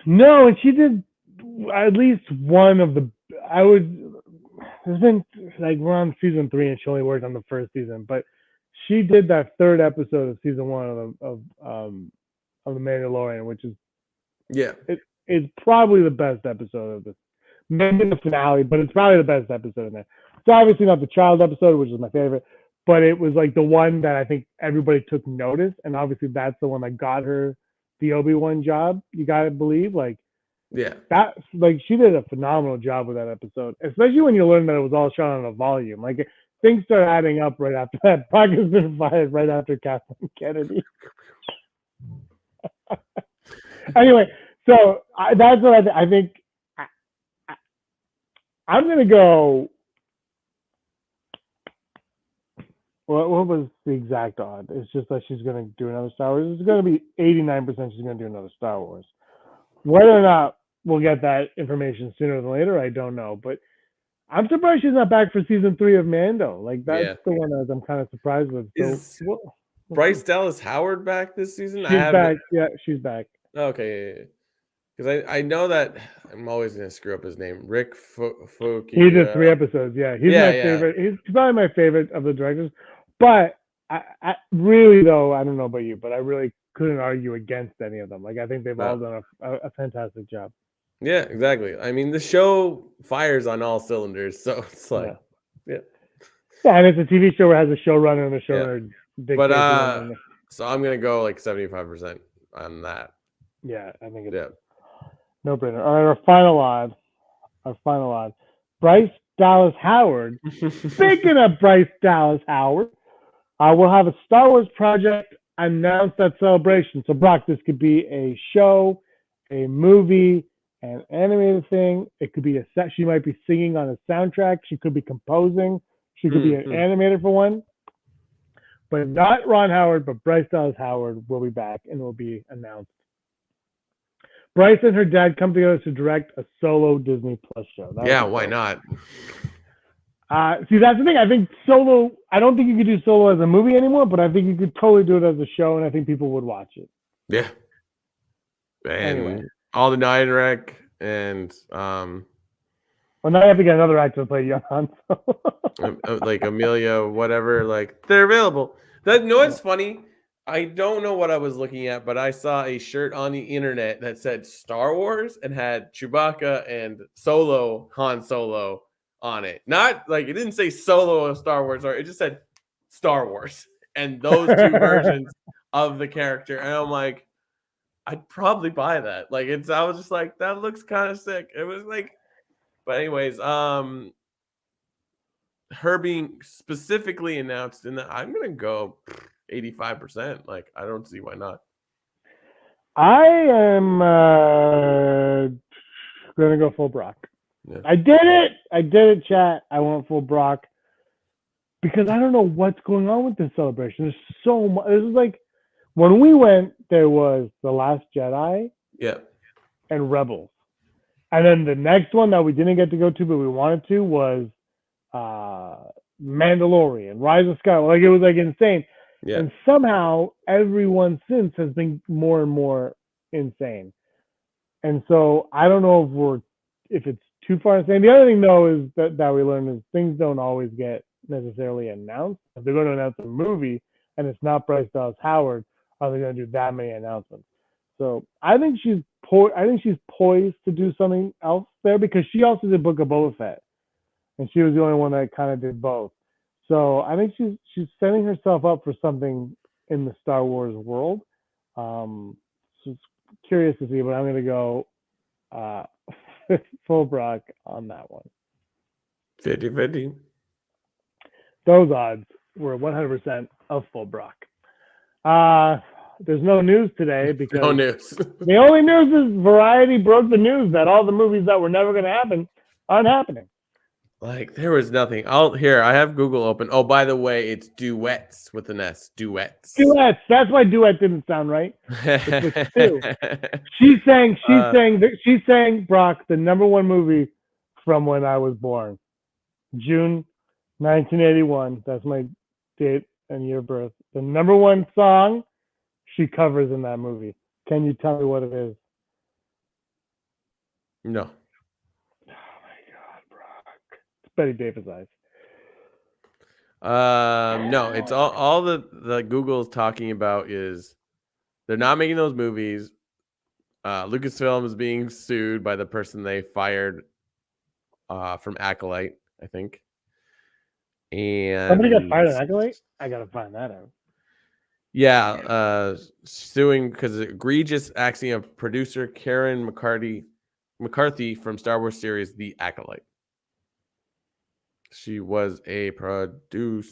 No, and she did at least one of the. There's been like we're on season 3 and she only worked on the first season, but she did that third episode of season 1 of the Mandalorian, which is it's probably the best episode of this. Maybe the finale, but it's probably the best episode in there. It's obviously not the child episode, which is my favorite, but it was like the one that I think everybody took notice, and obviously that's the one that got her the Obi-Wan job. You gotta believe, that she did a phenomenal job with that episode, especially when you learn that it was all shot on a volume. Like things start adding up right after that. Brock has been fired right after Kathleen Kennedy. Anyway, so that's what I think. I'm gonna go. What was the exact odd? It's just that she's gonna do another Star Wars. It's gonna be 89%. She's gonna do another Star Wars. Whether or not we'll get that information sooner than later. I don't know, but I'm surprised she's not back for season 3 of Mando. Like that's the one that I'm kind of surprised with. So, Is Bryce Dallas Howard back this season? She's back. Yeah, she's back. Okay, because I know that I'm always gonna screw up his name. Rick Fuki. He did 3 episodes. Yeah, he's my favorite. He's probably my favorite of the directors. But I really though, I don't know about you, but I really couldn't argue against any of them. Like I think they've all done a fantastic job. Yeah, exactly. I mean, the show fires on all cylinders, so it's like, yeah, and it's a TV show where it has a showrunner and a showrunner. But so I'm gonna go like 75% on that. Yeah, I think it's no brainer. All right, our final odd. Bryce Dallas Howard. Speaking of Bryce Dallas Howard, we'll have a Star Wars project announced at Celebration. So Brock, this could be a show, a movie, an animated thing. It could be a set. She might be singing on a soundtrack. She could be composing. She could be an animator for one. But not Ron Howard, but Bryce Dallas Howard will be back and will be announced. Bryce and her dad come together to direct a solo Disney Plus show. Why not? See, that's the thing. I think solo. I don't think you could do solo as a movie anymore, but I think you could totally do it as a show, and I think people would watch it. Yeah. And all the Nine Rec and well, now I have to get another actor to play young Han Solo. like Amelia, whatever. Like they're available. It's funny. I don't know what I was looking at, but I saw a shirt on the internet that said Star Wars and had Chewbacca and Han Solo on it. Not like it didn't say Solo of Star Wars, or it just said Star Wars and those 2 versions of the character. And I'm like, I'd probably buy that. Like I was just like, that looks kind of sick. It was like, but anyways, her being specifically announced in that, I'm gonna go 85%. Like I don't see why not. I am gonna go full Brock. Yeah. I did it, chat. I went full Brock because I don't know what's going on with this celebration. There's so much. This is like when we went, there was The Last Jedi, and Rebels, and then the next one that we didn't get to go to, but we wanted to, was Mandalorian, Rise of Skywalker. Like it was like insane. Yeah. And somehow everyone since has been more and more insane. And so I don't know if it's too far insane. The other thing though is that we learned is things don't always get necessarily announced. If they're going to announce a movie and it's not Bryce Dallas Howard, are they going to do that many announcements? So I think she's poised to do something else there because she also did Book of Boba Fett, and she was the only one that kind of did both. So I think she's setting herself up for something in the Star Wars world. So it's curious to see, but I'm going to go full Brock on that one. 50-50. Those odds were 100% of full Brock. There's no news today because no news. The only news is Variety broke the news that all the movies that were never going to happen aren't happening. Like there was nothing. I have Google open. Oh, by the way, it's duets with an S. Duets. That's why duet didn't sound right. She's saying Brock, the number 1 movie from when I was born, June 1981. That's my date and year of birth. The number 1 song she covers in that movie. Can you tell me what it is? No. Betty Davis eyes. No, it's all the Google's talking about is they're not making those movies. Lucasfilm is being sued by the person they fired from Acolyte, I think. And somebody got fired on Acolyte? I gotta find that out. Yeah, suing because egregious acting of producer Karen McCarthy from Star Wars series The Acolyte. She was a producer.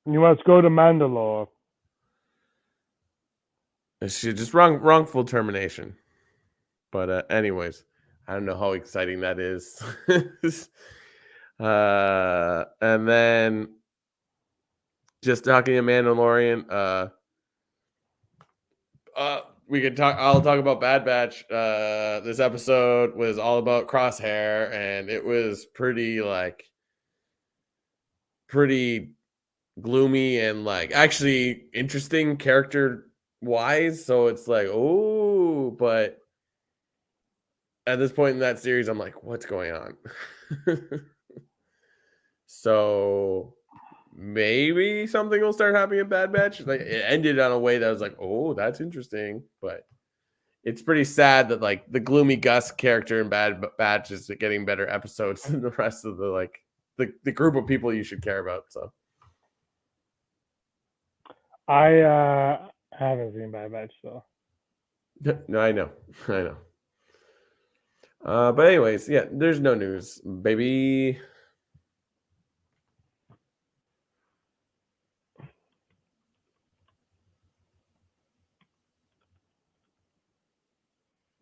You must go to Mandalore. She just wrongful termination. But anyways, I don't know how exciting that is. And then just talking to Mandalorian. We could talk. I'll talk about Bad Batch. This episode was all about Crosshair, and it was pretty gloomy and actually interesting character wise. So it's but at this point in that series, I'm like, what's going on? So maybe something will start happening in Bad Batch. It ended on a way that was like, oh, that's interesting. But it's pretty sad that the gloomy Gus character in Bad Batch is getting better episodes than the rest of the group of people you should care about. So I haven't seen Bad Batch, so no, I know. But anyways, yeah, there's no news, baby.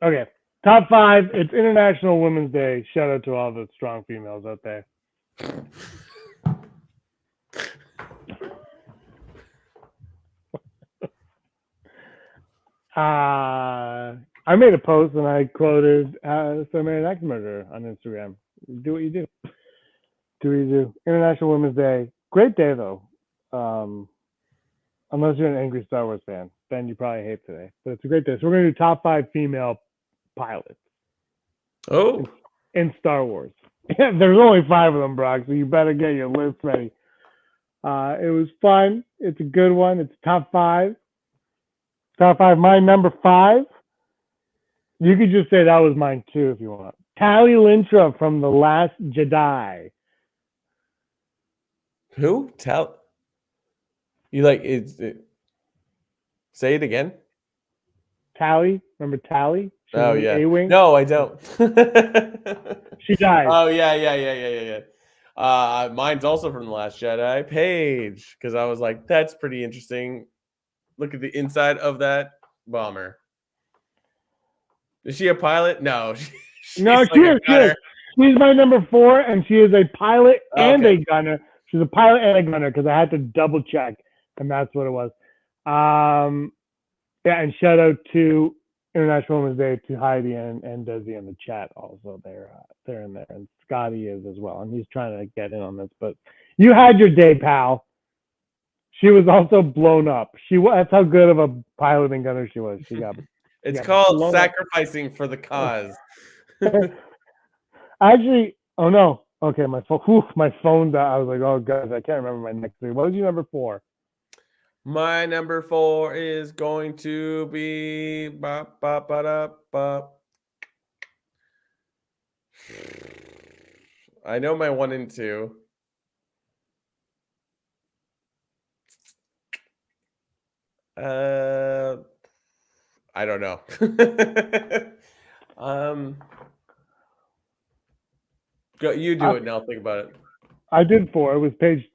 Okay. Top 5. It's International Women's Day. Shout out to all the strong females out there. I made a post and I quoted Samaritan Axe Murderer on Instagram. Do what you do. Do what you do. International Women's Day. Great day, though. Unless you're an angry Star Wars fan. Then you probably hate today. But it's a great day. So we're going to do top 5 female pilots. Oh. In Star Wars. There's only 5 of them, Brock, so you better get your list ready. It was fun. It's a good one. It's top 5. Top 5. My number 5. You could just say that was mine too if you want. Tali Lintra from The Last Jedi. Who? You say it again? Tali? Remember Tali? Oh, yeah. A-Wing? No, I don't. She died. Oh, yeah. Mine's also from The Last Jedi. Paige. Because I was like, that's pretty interesting. Look at the inside of that bomber. Is she a pilot? No. She's my number 4, and she is a pilot and a gunner. She's a pilot and a gunner because I had to double check, and that's what it was. Yeah, and shout out to International Women's Day to Heidi and Desi in the chat also. They're in there, and Scotty is as well, and he's trying to get in on this. But you had your day, pal. She was also blown up. That's how good of a pilot and gunner she was. It's called sacrificing for the cause. Actually, oh no. Okay, my phone died. I was like, oh guys, I can't remember my next 3. What was your number 4? My number 4 is going to be I know my 1 and 2. I don't know. You do it and I'll think about it. I did 4. It was Paige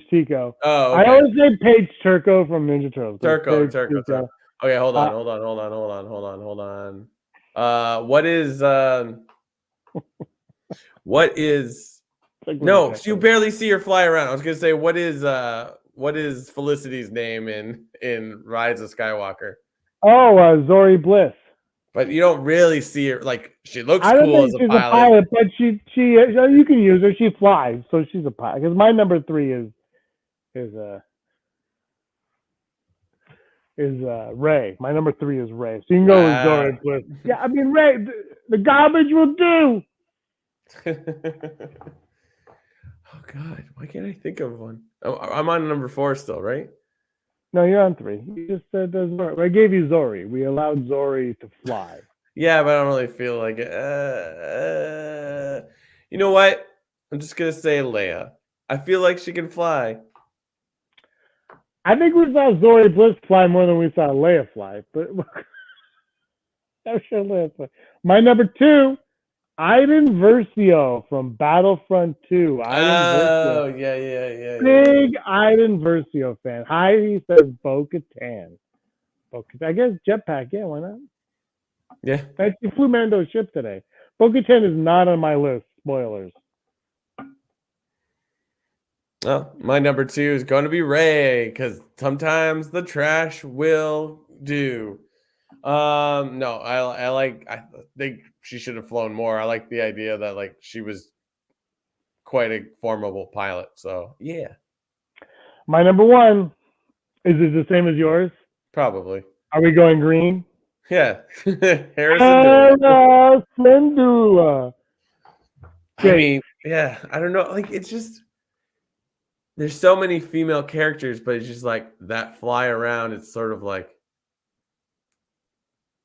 Tico. Oh, okay. I always say Paige Turco from Ninja Turtles. Turco. Okay, hold on. What is no, you barely see her fly around. I was gonna say what is Felicity's name in Rise of Skywalker? Oh, Zori Bliss. But you don't really see her. She looks cool as a pilot. But she you can use her. She flies, so she's a pilot. Because my number 3 is Ray. My number 3 is Ray. So you can go with Zori Bliss. Yeah, I mean Ray. The garbage will do. Oh God, why can't I think of one? Oh, I'm on number 4 still, right? No, you're on 3. You just said Zori. I gave you Zori. We allowed Zori to fly. Yeah, but I don't really feel like it. You know what? I'm just gonna say Leia. I feel like she can fly. I think we saw Zori Bliss fly more than we saw Leia fly. But my number 2. Iden Versio from Battlefront 2. Oh, yeah. Big Iden Versio fan. Heidi says Bo-Katan. I guess jetpack. Yeah, why not? Yeah. She flew Mando's ship today. Bo-Katan is not on my list. Spoilers. Well, my number 2 is going to be Ray, because sometimes the trash will do. No, I think she should have flown more. I like the idea that like she was quite a formidable pilot. So yeah, My number 1 is it the same as yours? probably. Are we going green? Yeah, Harrison. Syndulla. I mean, yeah, I don't know. Like, it's just there's so many female characters, but it's just like that fly around. It's sort of like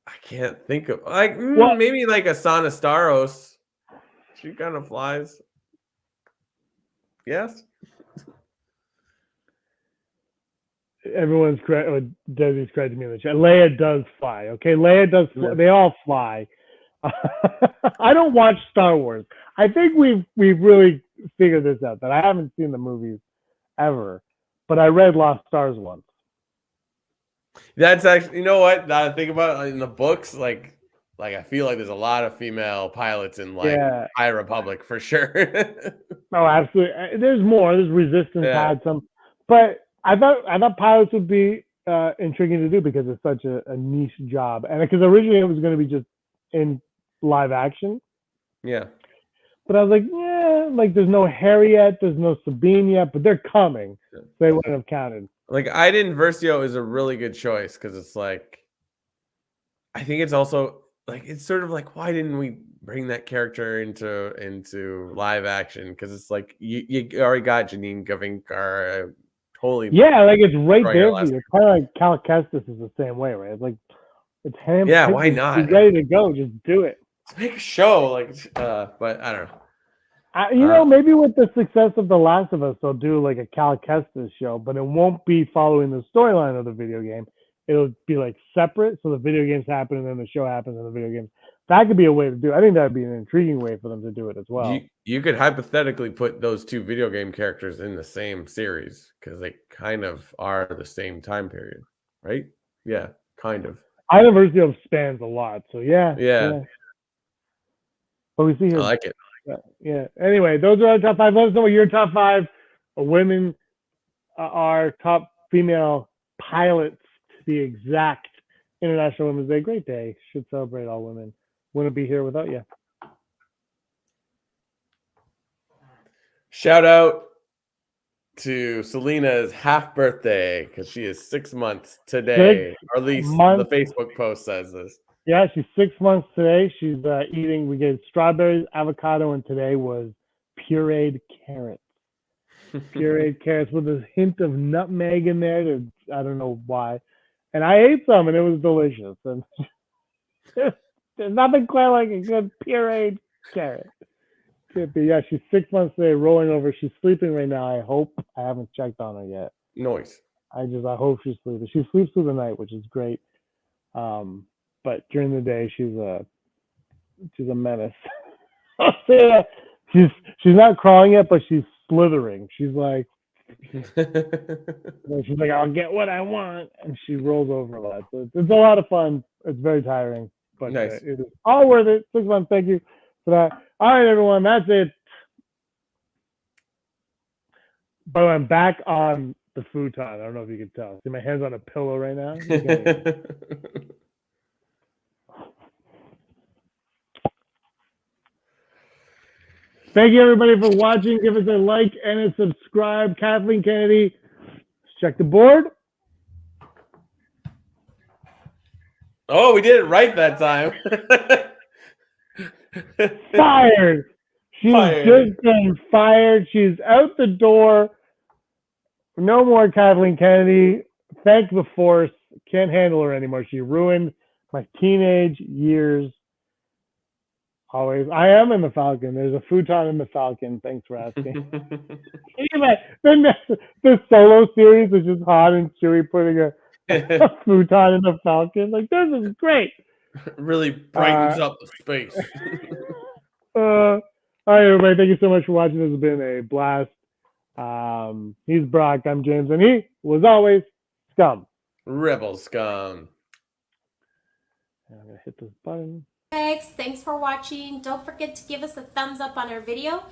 I can't think of like maybe like Asana Staros. She kind of flies. Yes. Everyone's Desi's correcting me in the chat. Leia does fly. Okay, Leia does. Yeah. They all fly. I don't watch Star Wars. I think we've really figured this out. That I haven't seen the movies ever, but I read Lost Stars once. That's actually, you know what? Now I think about it, in the books, like I feel like there's a lot of female pilots in like High Republic for sure. Oh, absolutely. There's more. There's Resistance had some, but I thought pilots would be intriguing to do because it's such a niche job, and because originally it was going to be just in live action. Yeah. But I was like, yeah, like there's no Harry yet, there's no Sabine yet, but they're coming. So they wouldn't have counted. Like Iden Versio is a really good choice because it's like, I think it's also like it's sort of like why didn't we bring that character into live action? Because it's like you already got Janine Gavankar. Totally. Yeah, like it's right there for you. It's kind of like Cal Kestis is the same way, right? It's like it's him. Yeah, why not? He's ready to go. Just do it. Let's make a show, like, but I don't know. You know, maybe with the success of The Last of Us, they'll do like a Cal Kestis show, but it won't be following the storyline of the video game. It'll be like separate, so the video games happen and then the show happens in the video games. That could be a way to do it. I think that would be an intriguing way for them to do it as well. You could hypothetically put those two video game characters in the same series because they kind of are the same time period, right? Yeah, kind of. University of spans a lot, so yeah. But we see here. I like it. Yeah. Anyway, those are our top 5. Let us know what your top 5 women are, top female pilots, to be exact. International Women's Day. Great day. Should celebrate all women. Wouldn't be here without you. Shout out to Selena's half birthday because she is 6 months today, or at least the Facebook post says this. Yeah, she's 6 months today. She's eating. We gave strawberries, avocado, and today was pureed carrots. Pureed carrots with a hint of nutmeg in there. I don't know why. And I ate some, and it was delicious. And there's nothing quite like a good pureed carrot. Yeah, she's 6 months today, rolling over. She's sleeping right now. I hope. I haven't checked on her yet. Nice. I hope she's sleeping. She sleeps through the night, which is great. But during the day, she's a menace. I'll say that. She's not crawling yet, but she's slithering. She's like, I'll get what I want, and she rolls over a lot. So it's a lot of fun. It's very tiring, but nice. It is all worth it. 6 months. Thank you for that. All right, everyone, that's it. But I'm back on the futon. I don't know if you can tell. See, my hand's on a pillow right now. Thank you, everybody, for watching. Give us a like and a subscribe. Kathleen Kennedy, check the board. Oh, we did it right that time. Fired. She's just been fired. She's out the door. No more Kathleen Kennedy. Thank the Force. Can't handle her anymore. She ruined my teenage years. Always. I am in the Falcon. There's a futon in the Falcon. Thanks for asking. The Solo series is just hot and Chewie putting a futon in the Falcon. Like, this is great. Really brightens up the space. All right, everybody. Thank you so much for watching. This has been a blast. He's Brock. I'm James. And he was always Scum. Rebel Scum. I'm going to hit this button. Thanks for watching. Don't forget to give us a thumbs up on our video